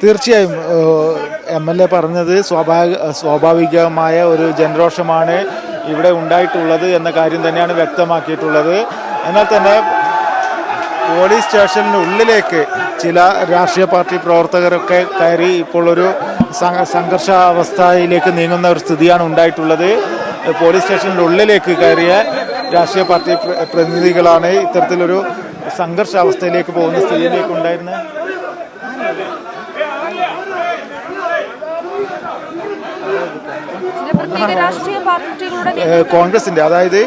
തീർച്ചയായും MLA പറഞ്ഞത് സ്വാഭാവികമായ ഒരു ജനരോഷമാണ് ഇവിടെ ഉണ്ടായിട്ടുള്ളത് എന്ന കാര്യം തന്നെയാണ് വ്യക്തമാക്കിയിട്ടുള്ളത്. എന്നാൽ തന്നെ പോലീസ് സ്റ്റേഷനുള്ളിലേക്ക് ചില രാഷ്ട്രീയ പാർട്ടി പ്രവർത്തകരൊക്കെ കയറി ഇപ്പോൾ ഒരു സംഘർഷാവസ്ഥയിലേക്ക് നീങ്ങുന്ന ഒരു സ്ഥിതിയാണ് ഉണ്ടായിട്ടുള്ളത്. പോലീസ് സ്റ്റേഷൻ്റെ ഉള്ളിലേക്ക് കയറിയ രാഷ്ട്രീയ പാർട്ടി പ്രതിനിധികളാണ് ഇത്തരത്തിലൊരു സംഘർഷാവസ്ഥയിലേക്ക് പോകുന്ന സ്ഥിതിയിലേക്ക് ഉണ്ടായിരുന്നത്. കോൺഗ്രസിന്റെ, അതായത്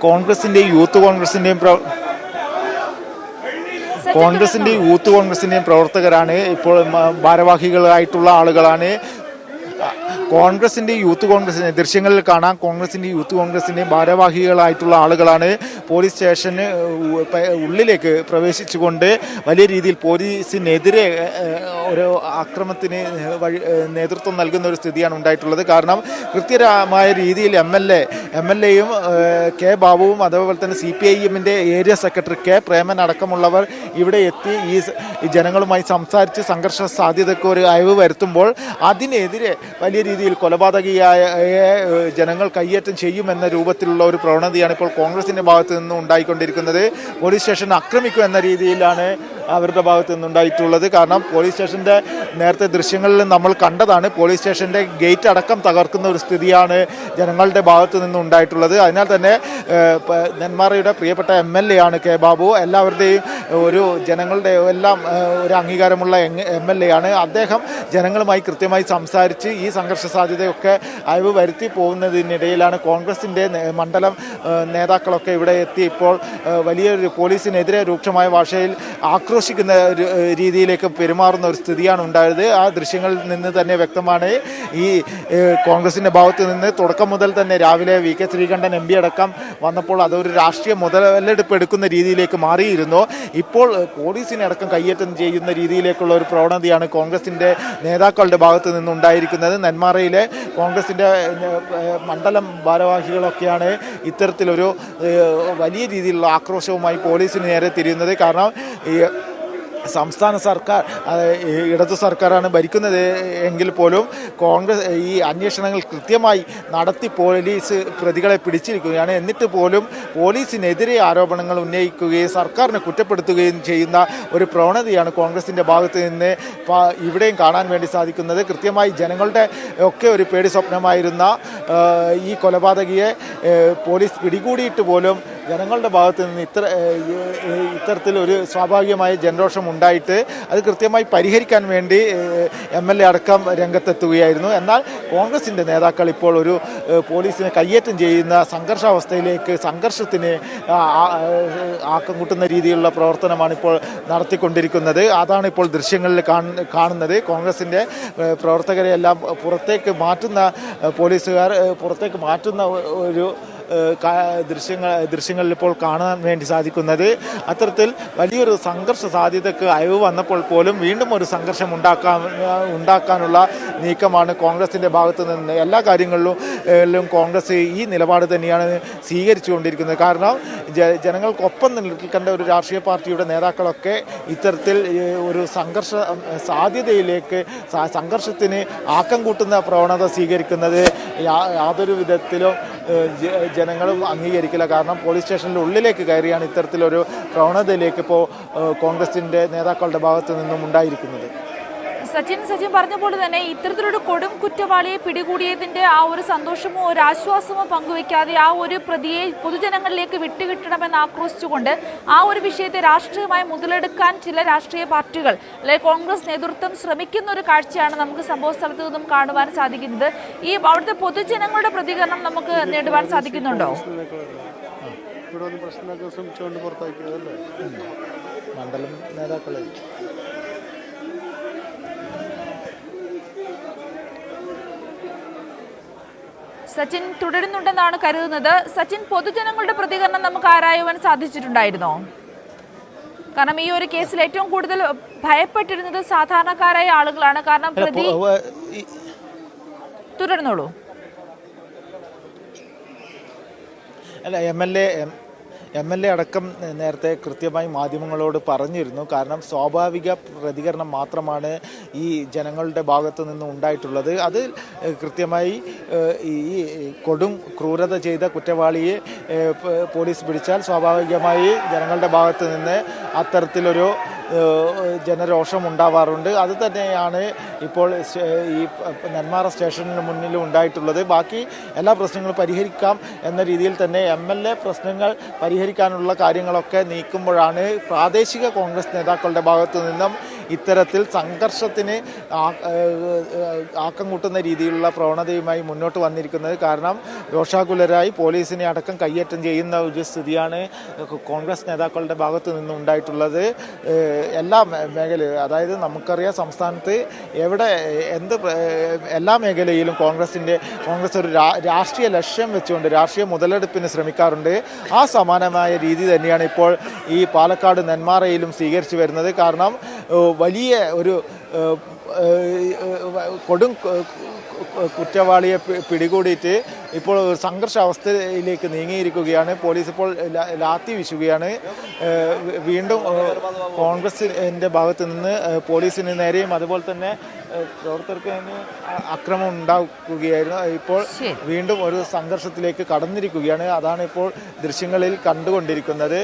കോൺഗ്രസിന്റെയും യൂത്ത് കോൺഗ്രസിന്റെയും പ്രവർത്തകരാണ് ഇപ്പോൾ ഭാരവാഹികളായിട്ടുള്ള ആളുകളാണ്. കോൺഗ്രസിൻ്റെ യൂത്ത് കോൺഗ്രസിൻ്റെ ദൃശ്യങ്ങളിൽ കാണാം. യൂത്ത് കോൺഗ്രസിൻ്റെ ഭാരവാഹികളായിട്ടുള്ള ആളുകളാണ് പോലീസ് സ്റ്റേഷന് ഉള്ളിലേക്ക് പ്രവേശിച്ചുകൊണ്ട് വലിയ രീതിയിൽ പോലീസിനെതിരെ ഒരു ആക്രമണത്തിന് നേതൃത്വം നൽകുന്ന ഒരു സ്ഥിതിയാണ് ഉണ്ടായിട്ടുള്ളത്. കാരണം കൃത്യമായ രീതിയിൽ MLAയും കെ ബാബുവും അതേപോലെ തന്നെ CPIMൻ്റെ ഏരിയ സെക്രട്ടറി കെ പ്രേമൻ അടക്കമുള്ളവർ ഇവിടെ എത്തി ഈ ജനങ്ങളുമായി സംസാരിച്ച് സംഘർഷ സാധ്യതയ്ക്ക് ഒരു അയവ് വരുത്തുമ്പോൾ അതിനെതിരെ വലിയ രീതിയിൽ കൊലപാതകിയായ ജനങ്ങൾ കയ്യേറ്റം ചെയ്യുമെന്ന രൂപത്തിലുള്ള ഒരു പ്രവണതയാണ് ഇപ്പോൾ കോൺഗ്രസിൻ്റെ ഭാഗത്ത് നിന്ന് ഉണ്ടായിക്കൊണ്ടിരിക്കുന്നത്. പോലീസ് സ്റ്റേഷൻ ആക്രമിക്കും എന്ന രീതിയിലാണ് അവരുടെ ഭാഗത്ത് നിന്നുണ്ടായിട്ടുള്ളത്. കാരണം പോലീസ് സ്റ്റേഷൻ്റെ നേരത്തെ ദൃശ്യങ്ങളിൽ നമ്മൾ കണ്ടതാണ്, പോലീസ് സ്റ്റേഷൻ്റെ ഗേറ്റ് അടക്കം തകർക്കുന്ന ഒരു സ്ഥിതിയാണ് ജനങ്ങളുടെ ഭാഗത്ത് നിന്നുണ്ടായിട്ടുള്ളത്. അതിനാൽ തന്നെ നെന്മാറയുടെ പ്രിയപ്പെട്ട MLA ആണ് കെ ബാബു. എല്ലാവരുടെയും ഒരു ജനങ്ങളുടെ എല്ലാം ഒരു അംഗീകാരമുള്ള MLA ആണ്. അദ്ദേഹം ജനങ്ങളുമായി കൃത്യമായി സംസാരിച്ച് ഈ സംഘർഷ സാധ്യതയൊക്കെ അയവ് വരുത്തി പോകുന്നതിനിടയിലാണ് കോൺഗ്രസിൻ്റെ മണ്ഡലം നേതാക്കളൊക്കെ ഇവിടെ എത്തി ഇപ്പോൾ വലിയൊരു പോലീസിനെതിരെ രൂക്ഷമായ ഭാഷയിൽ ആക്രോശിക്കുന്ന രീതിയിലേക്ക് പെരുമാറുന്ന ഒരു സ്ഥിതിയാണ് ഉണ്ടായത്. ആ ദൃശ്യങ്ങളിൽ നിന്ന് തന്നെ വ്യക്തമാണ്. ഈ കോൺഗ്രസിൻ്റെ ഭാഗത്ത് നിന്ന് തുടക്കം മുതൽ തന്നെ രാവിലെ VK ശ്രീകണ്ഠൻ MP അടക്കം വന്നപ്പോൾ അതൊരു രാഷ്ട്രീയ മുതലെടുപ്പ് എടുക്കുന്ന രീതിയിലേക്ക് മാറിയിരുന്നു. ഇപ്പോൾ പോലീസിനടക്കം കയ്യേറ്റം ചെയ്യുന്ന രീതിയിലേക്കുള്ള ഒരു പ്രവണതയാണ് കോൺഗ്രസിൻ്റെ നേതാക്കളുടെ ഭാഗത്ത് നിന്നുണ്ടായിരിക്കുന്നത്. നെന്മാറയിലെ കോൺഗ്രസിൻ്റെ മണ്ഡലം ഭാരവാഹികളൊക്കെയാണ് ഇത്തരത്തിലൊരു വലിയ രീതിയിലുള്ള ആക്രോശവുമായി പോലീസിന് നേരെ തിരിയുന്നത്. കാരണം ഈ സംസ്ഥാന സർക്കാർ ഇടതു സർക്കാരാണ് ഭരിക്കുന്നത് എങ്കിൽ പോലും കോൺഗ്രസ് ഈ അന്വേഷണങ്ങൾ കൃത്യമായി നടത്തി പോലീസ് പ്രതികളെ പിടിച്ചിരിക്കുകയാണ്. എന്നിട്ട് പോലും പോലീസിനെതിരെ ആരോപണങ്ങൾ ഉന്നയിക്കുകയും സർക്കാരിനെ കുറ്റപ്പെടുത്തുകയും ചെയ്യുന്ന ഒരു പ്രവണതയാണ് കോൺഗ്രസിൻ്റെ ഭാഗത്ത് നിന്ന് ഇവിടെയും കാണാൻ വേണ്ടി സാധിക്കുന്നത്. കൃത്യമായി ജനങ്ങളുടെ ഒക്കെ ഒരു പേടി സ്വപ്നമായിരുന്ന ഈ കൊലപാതകിയെ പോലീസ് പിടികൂടിയിട്ട് പോലും ജനങ്ങളുടെ ഭാഗത്ത് നിന്ന് ഇത്തരത്തിലൊരു സ്വാഭാവികമായ ജനരോഷം ഉണ്ടായിട്ട് അത് കൃത്യമായി പരിഹരിക്കാൻ വേണ്ടി MLA അടക്കം രംഗത്തെത്തുകയായിരുന്നു. എന്നാൽ കോൺഗ്രസിൻ്റെ നേതാക്കൾ ഇപ്പോൾ ഒരു പോലീസിനെ കയ്യേറ്റം ചെയ്യുന്ന സംഘർഷാവസ്ഥയിലേക്ക് സംഘർഷത്തിന് ആക്കം കൂട്ടുന്ന രീതിയിലുള്ള പ്രവർത്തനമാണ് ഇപ്പോൾ നടത്തിക്കൊണ്ടിരിക്കുന്നത്. അതാണ് ഇപ്പോൾ ദൃശ്യങ്ങളിൽ കാണുന്നത്. കോൺഗ്രസിൻ്റെ പ്രവർത്തകരെയെല്ലാം പുറത്തേക്ക് മാറ്റുന്ന പോലീസുകാർ പുറത്തേക്ക് മാറ്റുന്ന ഒരു ദൃശ്യങ്ങളിൽ ഇപ്പോൾ കാണാൻ വേണ്ടി സാധിക്കുന്നത്. അത്തരത്തിൽ വലിയൊരു സംഘർഷ സാധ്യതയ്ക്ക് അയവ് വന്നപ്പോൾ പോലും വീണ്ടും ഒരു സംഘർഷം ഉണ്ടാക്കാനുള്ള നീക്കമാണ് കോൺഗ്രസിൻ്റെ ഭാഗത്ത് നിന്ന്. എല്ലാ കാര്യങ്ങളിലും കോൺഗ്രസ് ഈ നിലപാട് തന്നെയാണ് സ്വീകരിച്ചുകൊണ്ടിരിക്കുന്നത്. കാരണം ജനങ്ങൾക്കൊപ്പം നിൽക്കേണ്ട ഒരു രാഷ്ട്രീയ പാർട്ടിയുടെ നേതാക്കളൊക്കെ ഇത്തരത്തിൽ ഒരു സംഘർഷ സാധ്യതയിലേക്ക് സംഘർഷത്തിന് ആക്കം കൂട്ടുന്ന പ്രവണത സ്വീകരിക്കുന്നത് യാതൊരു വിധത്തിലും ജനങ്ങളും അംഗീകരിക്കില്ല. കാരണം പോലീസ് സ്റ്റേഷനിൽ ഉള്ളിലേക്ക് കയറിയാണ് ഇത്തരത്തിലൊരു പ്രവണതയിലേക്ക് ഇപ്പോൾ കോൺഗ്രസിൻ്റെ നേതാക്കളുടെ ഭാഗത്ത് നിന്നും ഉണ്ടായിരിക്കുന്നത്. സച്ചിൻ പറഞ്ഞ പോലെ തന്നെ ഇത്തരത്തിലൊരു കൊടും കുറ്റവാളിയെ പിടികൂടിയതിന്റെ ആ ഒരു സന്തോഷമോ ഒരു ആശ്വാസമോ പങ്കുവെക്കാതെ ആ ഒരു പ്രതിയെ പൊതുജനങ്ങളിലേക്ക് വിട്ടുകിട്ടണമെന്ന് ആക്രോശിച്ചുകൊണ്ട് ആ ഒരു വിഷയത്തെ രാഷ്ട്രീയമായി മുതലെടുക്കാൻ ചില രാഷ്ട്രീയ പാർട്ടികൾ അല്ലെങ്കിൽ കോൺഗ്രസ് നേതൃത്വം ശ്രമിക്കുന്ന ഒരു കാഴ്ചയാണ് നമുക്ക് സംഭവ സ്ഥലത്ത് നിന്നും കാണുവാൻ സാധിക്കുന്നത്. ഈ അവിടുത്തെ പൊതുജനങ്ങളുടെ പ്രതികരണം നമുക്ക് നേടുവാൻ സാധിക്കുന്നുണ്ടോ? മണ്ഡലം നേതാക്കളെ സച്ചിൻ തുടരുന്നുണ്ടെന്നാണ് കരുതുന്നത്. സച്ചിൻ, പൊതുജനങ്ങളുടെ പ്രതികരണം നമുക്ക് ആരായുവാൻ സാധിച്ചിട്ടുണ്ടായിരുന്നോ? കാരണം ഈ ഒരു കേസിൽ ഏറ്റവും കൂടുതൽ ഭയപ്പെട്ടിരുന്നത് സാധാരണക്കാരായ ആളുകളാണ്. കാരണം പ്രതി തുടർന്നോളൂ. അല്ല, MLA അടക്കം നേരത്തെ കൃത്യമായി മാധ്യമങ്ങളോട് പറഞ്ഞിരുന്നു. കാരണം സ്വാഭാവിക പ്രതികരണം മാത്രമാണ് ഈ ജനങ്ങളുടെ ഭാഗത്തു നിന്ന് ഉണ്ടായിട്ടുള്ളത്. അത് കൃത്യമായി ഈ കൊടും ക്രൂരത ചെയ്ത കുറ്റവാളിയെ പോലീസ് പിടിച്ചാൽ സ്വാഭാവികമായി ജനങ്ങളുടെ ഭാഗത്ത് നിന്ന് അത്തരത്തിലൊരു ജനരോഷം ഉണ്ടാവാറുണ്ട്. അത് തന്നെയാണ് ഇപ്പോൾ ഈ നെന്മാറ സ്റ്റേഷന് മുന്നിൽ ഉണ്ടായിട്ടുള്ളത്. ബാക്കി എല്ലാ പ്രശ്നങ്ങളും പരിഹരിക്കാം എന്ന രീതിയിൽ തന്നെ MLA പ്രശ്നങ്ങൾ പരിഹരിക്കാനുള്ള കാര്യങ്ങളൊക്കെ നീക്കുമ്പോഴാണ് പ്രാദേശിക കോൺഗ്രസ് നേതാക്കളുടെ ഭാഗത്തു നിന്നും ഇത്തരത്തിൽ സംഘർഷത്തിന് ആക്കം കൂട്ടുന്ന രീതിയിലുള്ള പ്രവണതയുമായി മുന്നോട്ട് വന്നിരിക്കുന്നത്. കാരണം രോഷാകുലരായി പോലീസിനെ അടക്കം കയ്യേറ്റം ചെയ്യുന്ന ഒരു സ്ഥിതിയാണ് കോൺഗ്രസ് നേതാക്കളുടെ ഭാഗത്തു നിന്നും ഉണ്ടായിട്ടുള്ളത്. എല്ലാ മേഖലയും, അതായത് നമുക്കറിയാം സംസ്ഥാനത്ത് എവിടെ എല്ലാ മേഖലയിലും കോൺഗ്രസ് ഒരു രാഷ്ട്രീയ ലക്ഷ്യം വെച്ചുകൊണ്ട് രാഷ്ട്രീയ മുതലെടുപ്പിന് ശ്രമിക്കാറുണ്ട്. ആ സമാനമായ രീതി തന്നെയാണ് ഇപ്പോൾ ഈ പാലക്കാട് നെന്മാറയിലും സ്വീകരിച്ചു വരുന്നത്. കാരണം വലിയ ഒരു കൊടും കുറ്റവാളിയെ പിടികൂടിയിട്ട് ഇപ്പോൾ സംഘർഷാവസ്ഥയിലേക്ക് നീങ്ങിയിരിക്കുകയാണ്. പോലീസ് ഇപ്പോൾ ലാത്തി വീശുകയാണ്. വീണ്ടും കോൺഗ്രസിൻ്റെ ഭാഗത്ത് നിന്ന് പോലീസിന് നേരെയും അതുപോലെ തന്നെ പ്രവർത്തകർക്ക് തന്നെ അക്രമം ഉണ്ടാക്കുകയായിരുന്നു. ഇപ്പോൾ വീണ്ടും ഒരു സംഘർഷത്തിലേക്ക് കടന്നിരിക്കുകയാണ്. അതാണ് ഇപ്പോൾ ദൃശ്യങ്ങളിൽ കണ്ടുകൊണ്ടിരിക്കുന്നത്.